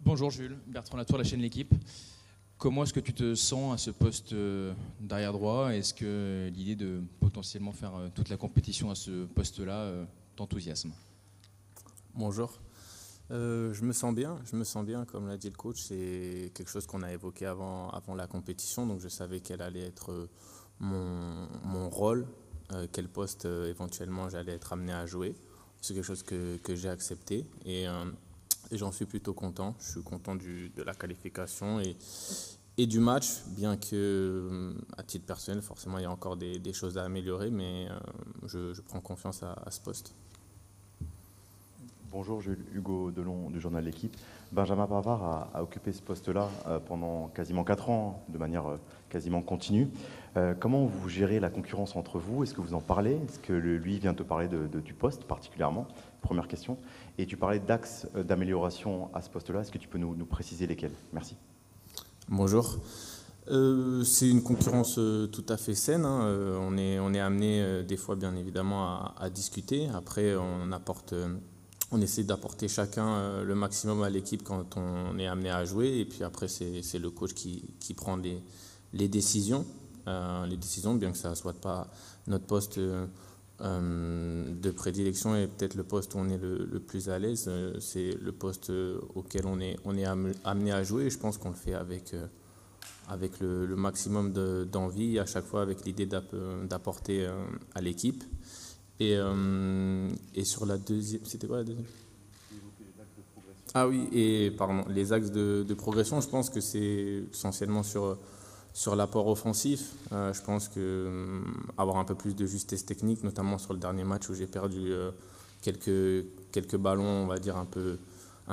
Bonjour Jules, Bertrand Latour, la chaîne L'Équipe. Comment est-ce que tu te sens à ce poste d'arrière droit? Est-ce que l'idée de potentiellement faire toute la compétition à ce poste-là t'enthousiasme? Bonjour. Je me sens bien, comme l'a dit le coach, c'est quelque chose qu'on a évoqué avant la compétition, donc je savais quel allait être mon rôle, quel poste éventuellement j'allais être amené à jouer. C'est quelque chose que j'ai accepté et j'en suis plutôt content. Je suis content de la qualification et du match, bien que à titre personnel, forcément, il y a encore des choses à améliorer, mais je prends confiance à ce poste. Bonjour, Hugo Delon du journal L'Équipe. Benjamin Pavard a occupé ce poste-là pendant quasiment 4 ans, de manière quasiment continue. Comment vous gérez la concurrence entre vous? Est-ce que vous en parlez? Est-ce que lui vient te parler du poste particulièrement? Première question. Et tu parlais d'axes d'amélioration à ce poste-là. Est-ce que tu peux nous préciser lesquels? Merci. Bonjour. C'est une concurrence tout à fait saine. Hein. On est amené des fois, bien évidemment, à discuter. Après, on essaie d'apporter chacun le maximum à l'équipe quand on est amené à jouer. Et puis après, c'est le coach qui prend les décisions. Bien que ça ne soit pas notre poste de prédilection et peut-être le poste où on est le plus à l'aise. C'est le poste auquel on est amené à jouer. Et je pense qu'on le fait avec le maximum d'envie, à chaque fois avec l'idée d'apporter à l'équipe. Et sur la deuxième, c'était quoi la deuxième? Ah oui, et pardon, les axes de progression, je pense que c'est essentiellement sur l'apport offensif. Je pense que avoir un peu plus de justesse technique, notamment sur le dernier match où j'ai perdu quelques ballons, on va dire un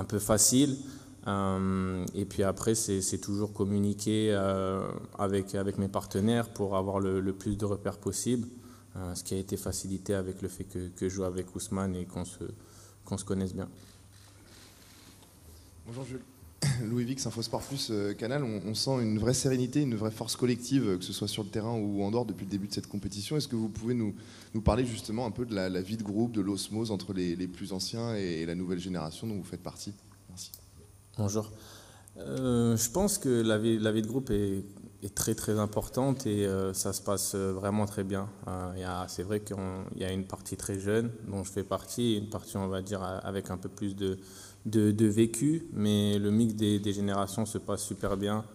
peu faciles. Et puis après, c'est toujours communiquer avec mes partenaires pour avoir le plus de repères possible. Ce qui a été facilité avec le fait que je joue avec Ousmane et qu'on se connaisse bien. Bonjour Jules. Louis Vix, Infosport Plus, Canal. On sent une vraie sérénité, une vraie force collective, que ce soit sur le terrain ou en dehors depuis le début de cette compétition. Est-ce que vous pouvez nous parler justement un peu de la vie de groupe, de l'osmose entre les plus anciens et la nouvelle génération dont vous faites partie? Merci. Bonjour. Je pense que la vie de groupe est très très importante et ça se passe vraiment très bien. C'est vrai qu'il y a une partie très jeune dont je fais partie et une partie, on va dire, avec un peu plus de vécu, mais le mix des générations se passe super bien.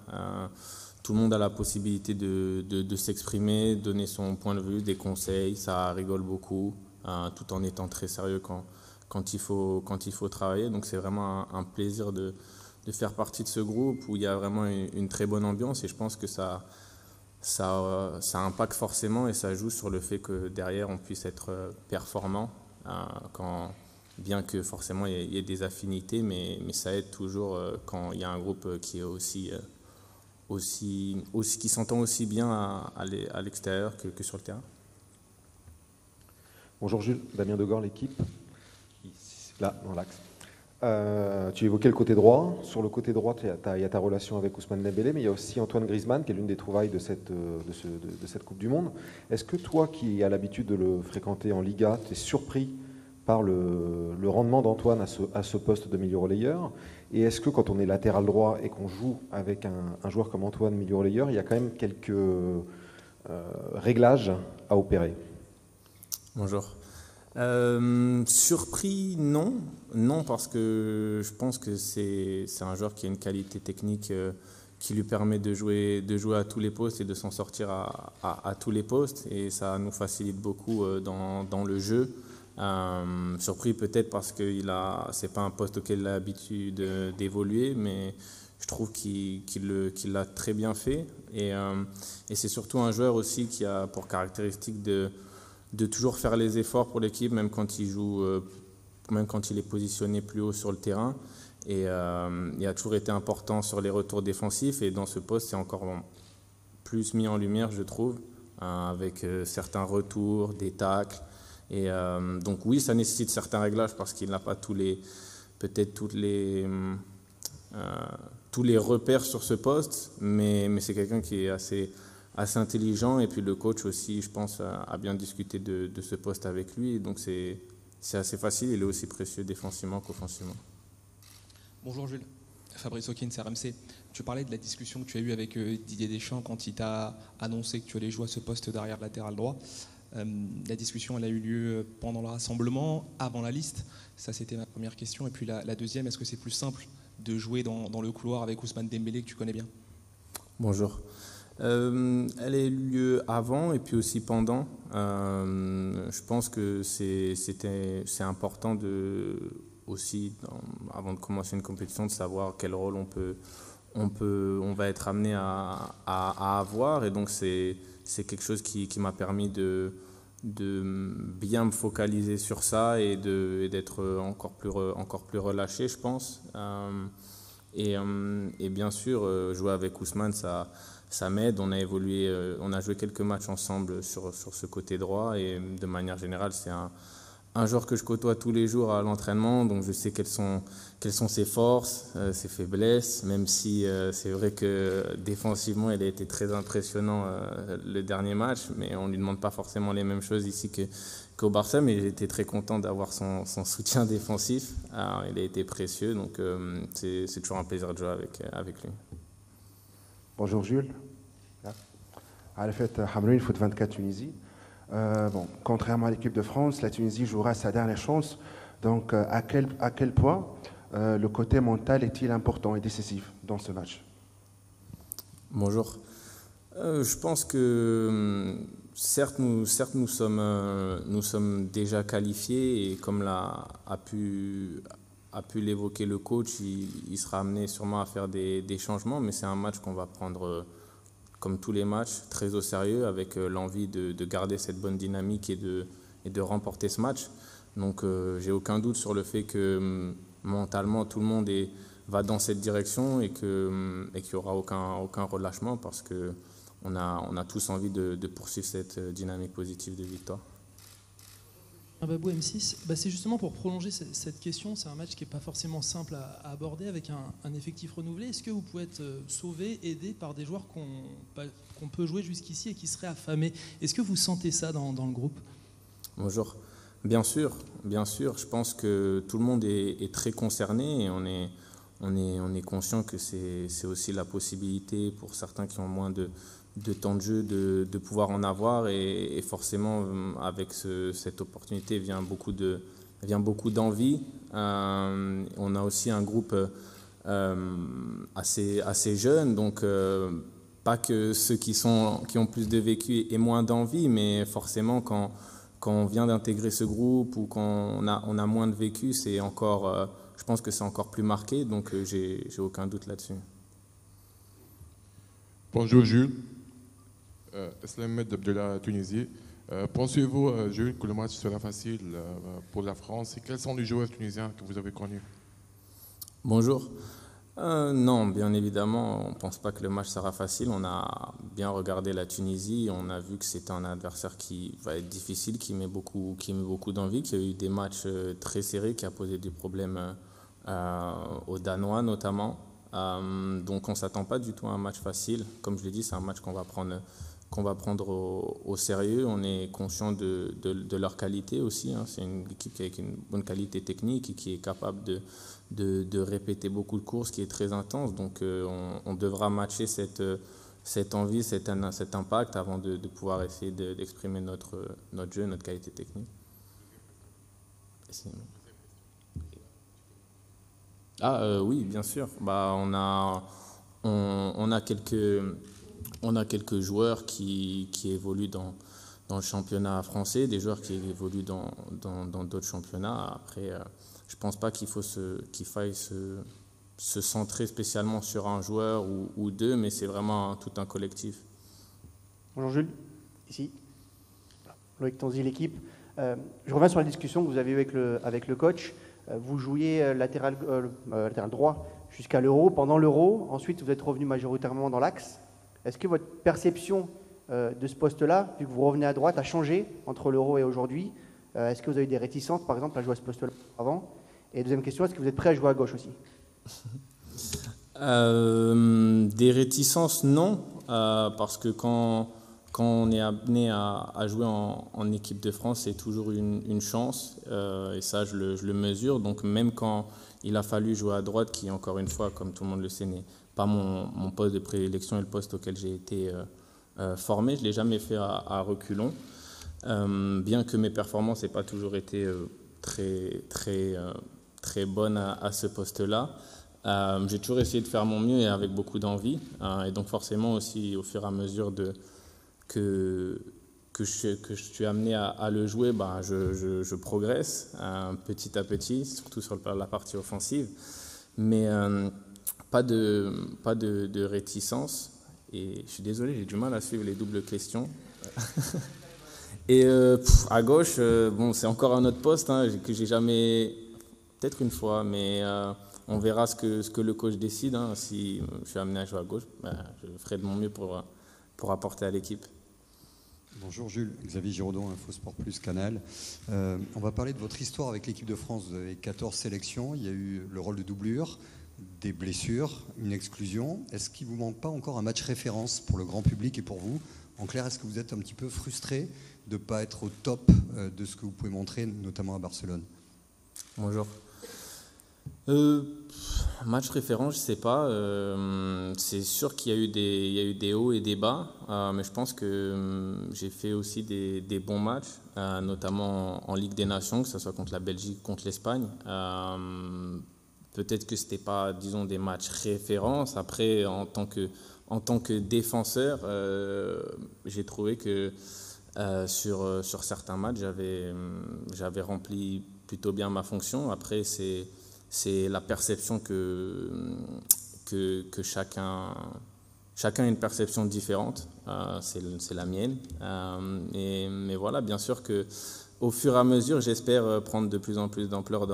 Tout le monde a la possibilité de s'exprimer, donner son point de vue, des conseils, ça rigole beaucoup, tout en étant très sérieux quand il faut travailler. Donc c'est vraiment un plaisir de faire partie de ce groupe où il y a vraiment une très bonne ambiance et je pense que ça impacte forcément et ça joue sur le fait que derrière on puisse être performant, bien que forcément il y ait des affinités, mais ça aide toujours quand il y a un groupe qui est qui s'entend aussi bien à l'extérieur que sur le terrain. Bonjour Jules, Damien Degor, L'Équipe, là dans l'axe. Tu évoquais le côté droit. Sur le côté droit, il y a ta relation avec Ousmane Dembélé, mais il y a aussi Antoine Griezmann, qui est l'une des trouvailles de cette Coupe du Monde. Est-ce que toi, qui as l'habitude de le fréquenter en Liga, tu es surpris par le rendement d'Antoine à ce poste de milieu relayeur? Et est-ce que quand on est latéral droit et qu'on joue avec un joueur comme Antoine, milieu relayeur, il y a quand même quelques réglages à opérer? Bonjour. Surpris, non, parce que je pense que c'est un joueur qui a une qualité technique qui lui permet de jouer à tous les postes et de s'en sortir à tous les postes et ça nous facilite beaucoup dans le jeu. Surpris peut-être parce que c'est pas un poste auquel il a l'habitude d'évoluer, mais je trouve qu'il l'a très bien fait et c'est surtout un joueur aussi qui a pour caractéristique de toujours faire les efforts pour l'équipe, même quand il joue, même quand il est positionné plus haut sur le terrain. Et il a toujours été important sur les retours défensifs. Et dans ce poste, c'est encore plus mis en lumière, je trouve, avec certains retours, des tacles. Et donc oui, ça nécessite certains réglages parce qu'il n'a pas tous les repères sur ce poste, mais c'est quelqu'un qui est assez intelligent et puis le coach aussi, je pense, a bien discuté de ce poste avec lui. Donc c'est assez facile, il est aussi précieux défensivement qu'offensivement. Bonjour Jules, Fabrice Hawkins, RMC. Tu parlais de la discussion que tu as eue avec Didier Deschamps quand il t'a annoncé que tu allais jouer à ce poste d'arrière latéral droit. La discussion, elle a eu lieu pendant le rassemblement, avant la liste. Ça, c'était ma première question. Et puis la deuxième, est-ce que c'est plus simple de jouer dans le couloir avec Ousmane Dembélé, que tu connais bien? Bonjour. Elle a eu lieu avant et puis aussi pendant. Je pense que c'est important aussi, avant de commencer une compétition, de savoir quel rôle on va être amené à avoir. Et donc c'est quelque chose qui m'a permis de bien me focaliser sur ça et d'être encore plus relâché, je pense. Et bien sûr, jouer avec Ousmane, ça m'aide. On a joué quelques matchs ensemble sur ce côté droit et de manière générale, c'est un joueur que je côtoie tous les jours à l'entraînement, donc je sais quelles sont ses forces, ses faiblesses, même si c'est vrai que défensivement, il a été très impressionnant le dernier match, mais on ne lui demande pas forcément les mêmes choses ici qu'au Barça, mais j'étais très content d'avoir son soutien défensif. Alors, il a été précieux, donc c'est toujours un plaisir de jouer avec lui. Bonjour Jules. À fait, Hamroun, foot 24 Tunisie. Contrairement à l'équipe de France, la Tunisie jouera sa dernière chance. Donc, à quel point le côté mental est-il important et décisif dans ce match? Bonjour. Je pense que certes nous sommes déjà qualifiés et comme a pu l'évoquer le coach, il sera amené sûrement à faire des changements, mais c'est un match qu'on va prendre comme tous les matchs, très au sérieux, avec l'envie de garder cette bonne dynamique et de remporter ce match. Donc j'ai aucun doute sur le fait que mentalement tout le monde va dans cette direction et qu'il n'y aura aucun relâchement parce qu'on a tous envie de poursuivre cette dynamique positive de victoire. Babou M6, c'est justement pour prolonger cette question. C'est un match qui n'est pas forcément simple à aborder avec un effectif renouvelé. Est-ce que vous pouvez être sauvé, aidé par des joueurs qu'on peut jouer jusqu'ici et qui seraient affamés? Est-ce que vous sentez ça dans le groupe? Bonjour. Bien sûr. Je pense que tout le monde est très concerné et on est conscient que c'est aussi la possibilité pour certains qui ont moins de temps de jeu de pouvoir en avoir et forcément avec cette opportunité vient beaucoup d'envie. On a aussi un groupe assez jeune, donc pas que ceux qui ont plus de vécu aient moins d'envie, mais forcément quand on vient d'intégrer ce groupe ou quand on a moins de vécu, c'est encore, je pense que c'est encore plus marqué, donc j'ai aucun doute là-dessus. Bonjour Jules. Islam Med de la Tunisie. Pensez-vous, Jules, que le match sera facile pour la France et quels sont les joueurs tunisiens que vous avez connus? Bonjour. Non, bien évidemment, on ne pense pas que le match sera facile. On a bien regardé la Tunisie, on a vu que c'était un adversaire qui va être difficile, qui met beaucoup d'envie, qui a eu des matchs très serrés, qui a posé des problèmes aux Danois notamment. Donc on ne s'attend pas du tout à un match facile. Comme je l'ai dit, c'est un match qu'on va prendre au sérieux. On est conscient de leur qualité aussi. C'est une équipe avec une bonne qualité technique et qui est capable de répéter beaucoup de courses, qui est très intense. Donc on devra matcher cette envie, cet impact avant de pouvoir essayer d'exprimer notre jeu, notre qualité technique. Oui, bien sûr. On a quelques joueurs qui évoluent dans le championnat français, des joueurs qui évoluent dans d'autres championnats. Après, je ne pense pas qu'il faille se centrer spécialement sur un joueur ou deux, mais c'est vraiment tout un collectif. Bonjour Jules, ici. Loïc Tonzi, l'équipe. Je reviens sur la discussion que vous avez eue avec le coach. Vous jouiez latéral droit jusqu'à l'Euro. Pendant l'Euro, ensuite vous êtes revenu majoritairement dans l'axe. Est-ce que votre perception de ce poste-là, vu que vous revenez à droite, a changé entre l'Euro et aujourd'hui? Est-ce que vous avez eu des réticences, par exemple, à jouer à ce poste-là avant? Et deuxième question, est-ce que vous êtes prêt à jouer à gauche aussi? Des réticences, non, parce que quand on est amené à jouer en équipe de France, c'est toujours une chance, et ça je le mesure. Donc même quand il a fallu jouer à droite, qui encore une fois, comme tout le monde le sait, n'est pas mon poste de prédilection et le poste auquel j'ai été formé. Je ne l'ai jamais fait à reculons, bien que mes performances n'aient pas toujours été très bonnes à ce poste-là. J'ai toujours essayé de faire mon mieux et avec beaucoup d'envie. Et donc forcément aussi, au fur et à mesure que je suis amené à le jouer, je progresse petit à petit, surtout sur la partie offensive. Mais pas de réticence. Et je suis désolé, j'ai du mal à suivre les doubles questions. Et à gauche, c'est encore un autre poste que j'ai jamais, peut-être une fois, mais on verra ce que le coach décide. Si je suis amené à jouer à gauche, je ferai de mon mieux pour apporter à l'équipe. Bonjour Jules, Xavier Giraudon, InfoSport Plus Canal. On va parler de votre histoire avec l'équipe de France. Vous avez 14 sélections, il y a eu le rôle de doublure, des blessures, une exclusion. Est-ce qu'il ne vous manque pas encore un match référence pour le grand public et pour vous? En clair, est-ce que vous êtes un petit peu frustré de ne pas être au top de ce que vous pouvez montrer, notamment à Barcelone? Bonjour. Match référent, je ne sais pas. C'est sûr qu'il y a eu des hauts et des bas, mais je pense que j'ai fait aussi des bons matchs, notamment en Ligue des Nations, que ce soit contre la Belgique, contre l'Espagne. Peut-être que ce n'était pas, disons, des matchs références. Après, en tant que défenseur, j'ai trouvé que sur certains matchs, j'avais rempli plutôt bien ma fonction. Après, c'est la perception que chacun a une perception différente. C'est la mienne. Mais voilà, bien sûr qu'au fur et à mesure, j'espère prendre de plus en plus d'ampleur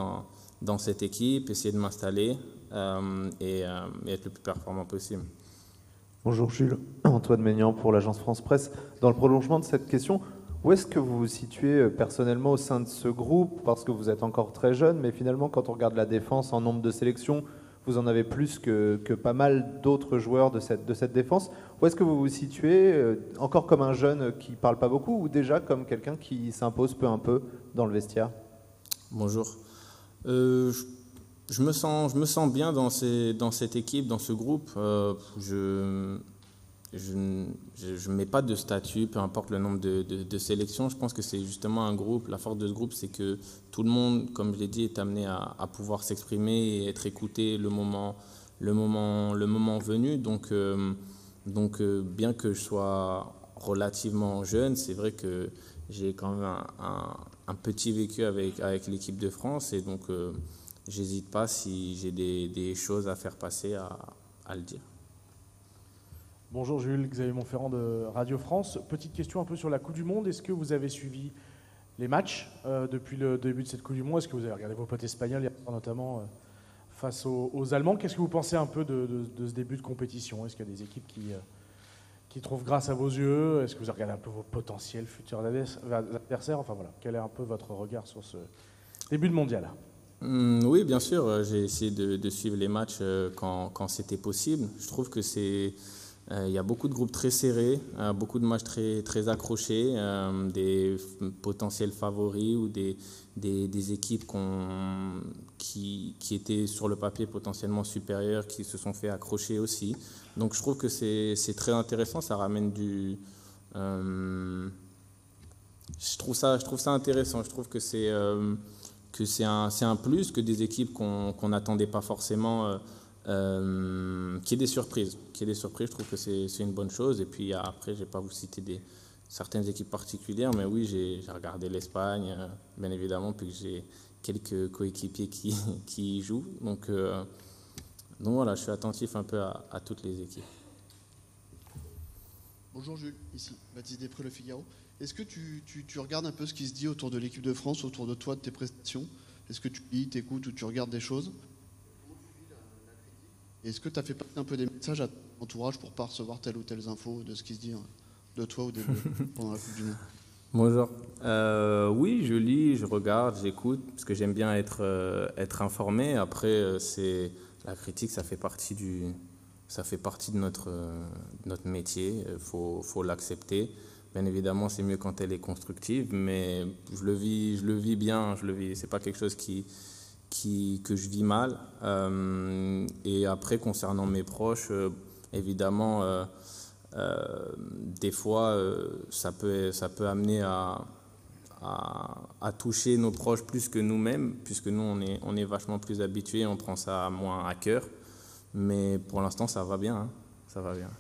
dans cette équipe, essayer de m'installer et être le plus performant possible. Bonjour Jules, Antoine Maignan pour l'agence France Presse. Dans le prolongement de cette question, où est-ce que vous vous situez personnellement au sein de ce groupe? Parce que vous êtes encore très jeune, mais finalement quand on regarde la défense en nombre de sélections, vous en avez plus que pas mal d'autres joueurs de cette défense. Où est-ce que vous vous situez encore comme un jeune qui ne parle pas beaucoup ou déjà comme quelqu'un qui s'impose peu à peu dans le vestiaire? Bonjour. Je me sens bien dans cette équipe, dans ce groupe. Je ne mets pas de statut, peu importe le nombre de sélections. Je pense que c'est justement un groupe. La force de ce groupe, c'est que tout le monde, comme je l'ai dit, est amené à pouvoir s'exprimer et être écouté le moment venu. Donc, bien que je sois relativement jeune, c'est vrai que j'ai quand même un petit vécu avec l'équipe de France et donc j'hésite pas si j'ai des choses à faire passer à le dire. Bonjour Jules, Xavier Montferrand de Radio France. Petite question un peu sur la Coupe du Monde. Est-ce que vous avez suivi les matchs depuis le début de cette Coupe du Monde? Est-ce que vous avez regardé vos potes espagnols, notamment face aux Allemands? Qu'est-ce que vous pensez un peu de ce début de compétition? Est-ce qu'il y a des équipes qui trouvent grâce à vos yeux? Est-ce que vous avez regardé un peu vos potentiels futurs adversaires? Enfin voilà, quel est un peu votre regard sur ce début de mondial? Oui, bien sûr. J'ai essayé de suivre les matchs quand c'était possible. Je trouve que il y a beaucoup de groupes très serrés, beaucoup de matchs très accrochés, des potentiels favoris ou des équipes qui étaient sur le papier potentiellement supérieures, qui se sont fait accrocher aussi. Donc je trouve que c'est très intéressant, ça ramène je trouve ça intéressant, je trouve que c'est un plus, que des équipes qu'on n'attendait pas forcément, qu'il y ait des surprises. Je trouve que c'est une bonne chose. Et puis après, je ne vais pas vous citer certaines équipes particulières, mais oui, j'ai regardé l'Espagne, bien évidemment, puis j'ai quelques coéquipiers qui y jouent. Donc voilà, je suis attentif un peu à toutes les équipes. Bonjour Jules, ici Baptiste Després, Le Figaro. Est-ce que tu regardes un peu ce qui se dit autour de l'équipe de France, autour de toi, de tes prestations? Est-ce que tu lis, t'écoutes ou tu regardes des choses? Est-ce que tu as fait passer un peu des messages à ton entourage pour ne pas recevoir telle ou telle info de ce qui se dit de toi pendant la Coupe du Monde? Bonjour. Oui, je lis, je regarde, j'écoute, parce que j'aime bien être informé. Après, la critique, ça fait partie de notre métier. Faut l'accepter. Bien évidemment, c'est mieux quand elle est constructive, mais je le vis bien. C'est pas quelque chose qui que je vis mal. Et après, concernant mes proches, évidemment, des fois, ça peut amener à toucher nos proches plus que nous-mêmes, puisque nous, on est vachement plus habitués, on prend ça moins à cœur. Mais pour l'instant, ça va bien. Hein, ça va bien.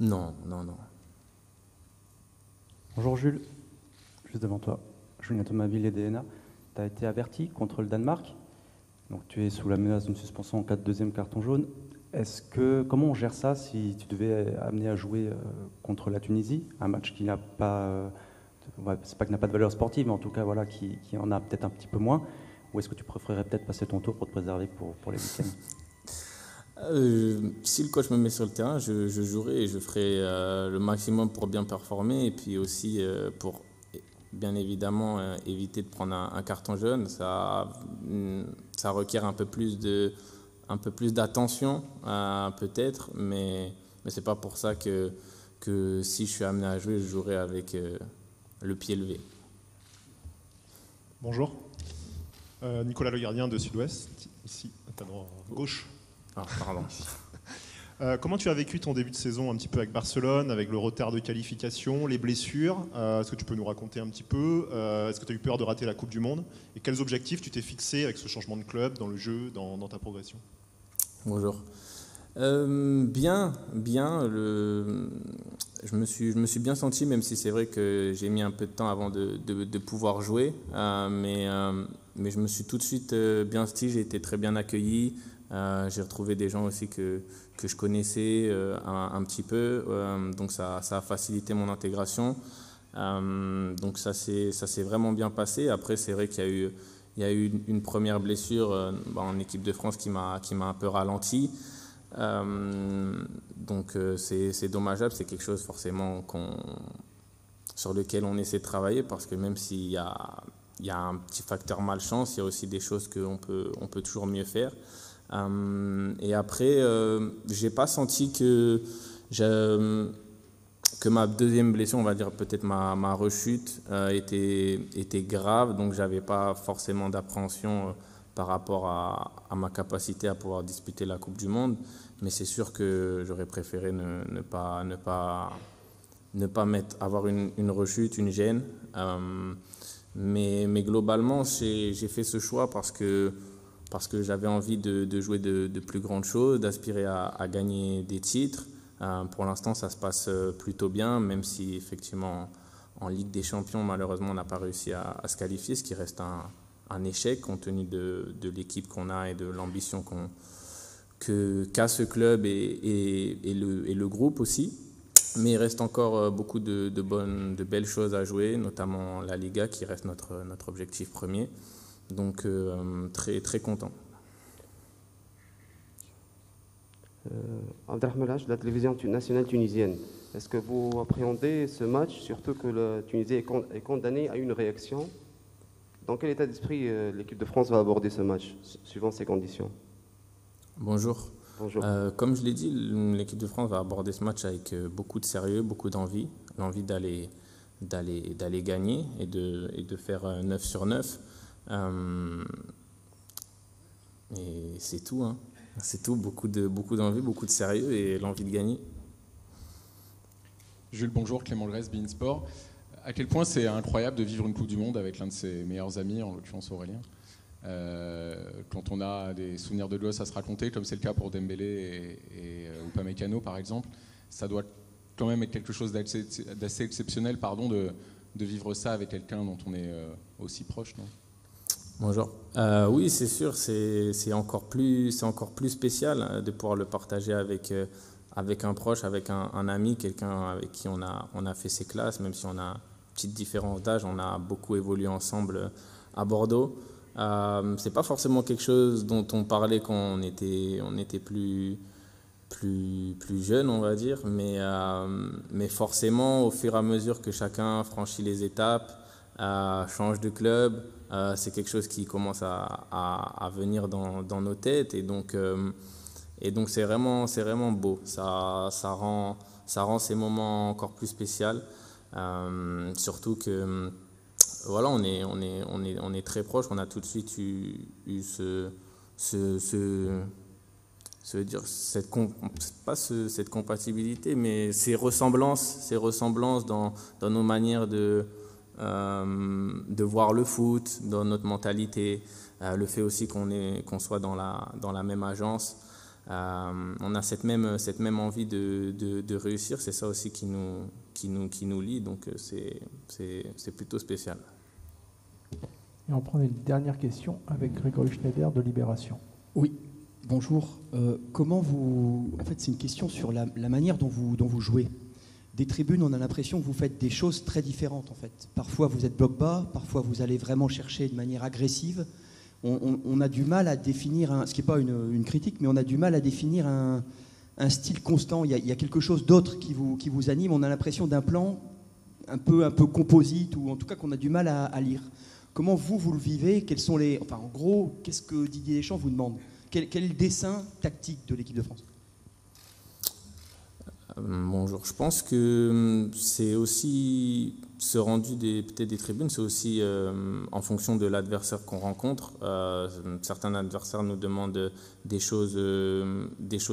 Non. Bonjour Jules, juste devant toi. Julien Thomaville et DNA. Tu as été averti contre le Danemark. Donc tu es sous la menace d'une suspension en cas de deuxième carton jaune. Comment on gère ça si tu devais amener à jouer contre la Tunisie, un match qui n'a pas, c'est pas qu'il n'a pas de valeur sportive, mais en tout cas voilà, qui en a peut-être un petit peu moins. Ou est-ce que tu préférerais peut-être passer ton tour pour te préserver pour les week-ends? Si le coach me met sur le terrain, je jouerai et je ferai le maximum pour bien performer et puis aussi pour bien évidemment éviter de prendre un carton jaune. Ça requiert un peu plus d'attention peut-être, mais c'est pas pour ça que si je suis amené à jouer, je jouerai avec le pied levé. Bonjour, Nicolas Le Gardien de Sud-Ouest, ici à ta gauche. Ah, pardon. Comment tu as vécu ton début de saison un petit peu avec Barcelone, avec le retard de qualification, les blessures? Est-ce que tu peux nous raconter un petit peu? Est-ce que tu as eu peur de rater la Coupe du Monde? Et quels objectifs tu t'es fixé avec ce changement de club, dans le jeu, dans ta progression? Bonjour. Bien. Je me suis bien senti, même si c'est vrai que j'ai mis un peu de temps avant de pouvoir jouer. Mais je me suis tout de suite bien senti, j'ai été très bien accueilli. J'ai retrouvé des gens aussi que je connaissais un petit peu, donc ça a facilité mon intégration. Donc ça s'est vraiment bien passé. Après, c'est vrai qu'il y a eu une première blessure en équipe de France qui m'a un peu ralenti. Donc c'est dommageable, c'est quelque chose forcément sur lequel on essaie de travailler, parce que même s'il y a un petit facteur malchance, il y a aussi des choses qu'on peut toujours mieux faire. Et après, j'ai pas senti que ma deuxième blessure, on va dire peut-être ma rechute, était grave, donc j'avais pas forcément d'appréhension par rapport à ma capacité à pouvoir disputer la Coupe du Monde. Mais c'est sûr que j'aurais préféré ne pas avoir une rechute, une gêne. Mais globalement, j'ai fait ce choix parce que j'avais envie de jouer de plus grandes choses, d'aspirer à gagner des titres. Pour l'instant, ça se passe plutôt bien, même si effectivement en Ligue des Champions, malheureusement, on n'a pas réussi à se qualifier, ce qui reste un échec compte tenu de l'équipe qu'on a et de l'ambition qu'a ce club et le groupe aussi. Mais il reste encore beaucoup de belles choses à jouer, notamment la Liga qui reste notre objectif premier. Donc très, très content. Abdelrahman Lach de la télévision nationale tunisienne. Est-ce que vous appréhendez ce match, surtout que la Tunisie est condamnée à une réaction? Dans quel état d'esprit l'équipe de France va aborder ce match, suivant ces conditions? Bonjour. Bonjour. Comme je l'ai dit, l'équipe de France va aborder ce match avec beaucoup de sérieux, beaucoup d'envie, l'envie d'aller gagner et de faire 9 sur 9. Et c'est tout, hein. C'est tout, beaucoup d'envie, beaucoup de sérieux et l'envie de gagner. Jules, bonjour, Clément Grèce, beIN Sport. À quel point c'est incroyable de vivre une Coupe du Monde avec l'un de ses meilleurs amis, en l'occurrence Aurélien. Quand on a des souvenirs de gosse à se raconter, comme c'est le cas pour Dembélé et Upamecano par exemple, ça doit quand même être quelque chose d'assez exceptionnel, de vivre ça avec quelqu'un dont on est aussi proche, non? Bonjour. Oui, c'est sûr, c'est encore plus spécial de pouvoir le partager avec un proche, avec un ami, quelqu'un avec qui on a fait ses classes, même si on a une petite différence d'âge, on a beaucoup évolué ensemble à Bordeaux. C'est pas forcément quelque chose dont on parlait quand on était plus jeune, on va dire, mais forcément, au fur et à mesure que chacun franchit les étapes, change de club, c'est quelque chose qui commence à venir dans nos têtes, et donc c'est vraiment beau. Ça rend ces moments encore plus spéciaux, surtout que voilà, on est très proches. On a tout de suite eu cette compatibilité, mais ces ressemblances dans nos manières de voir le foot, dans notre mentalité, le fait aussi qu'on soit dans la même agence. On a cette même envie de réussir, c'est ça aussi qui nous lie, donc c'est plutôt spécial. Et on prend une dernière question avec Grégory Schneider de Libération. Oui, bonjour. Comment vous... En fait, c'est une question sur la manière dont vous jouez. Des tribunes, on a l'impression que vous faites des choses très différentes, en fait. Parfois, vous êtes bloc bas, parfois, vous allez vraiment chercher de manière agressive. On a du mal à définir, ce qui n'est pas une critique, mais on a du mal à définir un style constant. Il y a quelque chose d'autre qui vous anime. On a l'impression d'un plan un peu composite, ou en tout cas qu'on a du mal à lire. Comment vous le vivez? Quels sont en gros, qu'est-ce que Didier Deschamps vous demande? Quel est le dessin tactique de l'équipe de France? Bonjour. Je pense que c'est aussi ce rendu peut-être des tribunes, c'est aussi en fonction de l'adversaire qu'on rencontre. Certains adversaires nous demandent des choses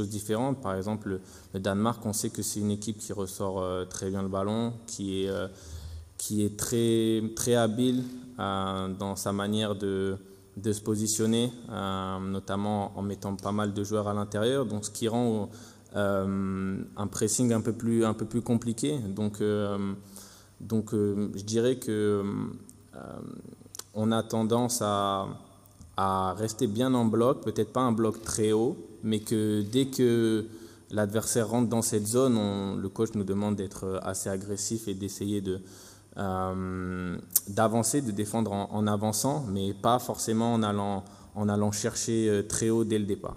différentes. Par exemple, le Danemark, on sait que c'est une équipe qui ressort très bien le ballon, qui est très, très habile dans sa manière de se positionner, notamment en mettant pas mal de joueurs à l'intérieur, donc ce qui rend un pressing un peu plus compliqué. Donc je dirais que on a tendance à rester bien en bloc, peut-être pas un bloc très haut, mais que dès que l'adversaire rentre dans cette zone, le coach nous demande d'être assez agressif et d'essayer d'avancer, de défendre en avançant, mais pas forcément en allant chercher très haut dès le départ.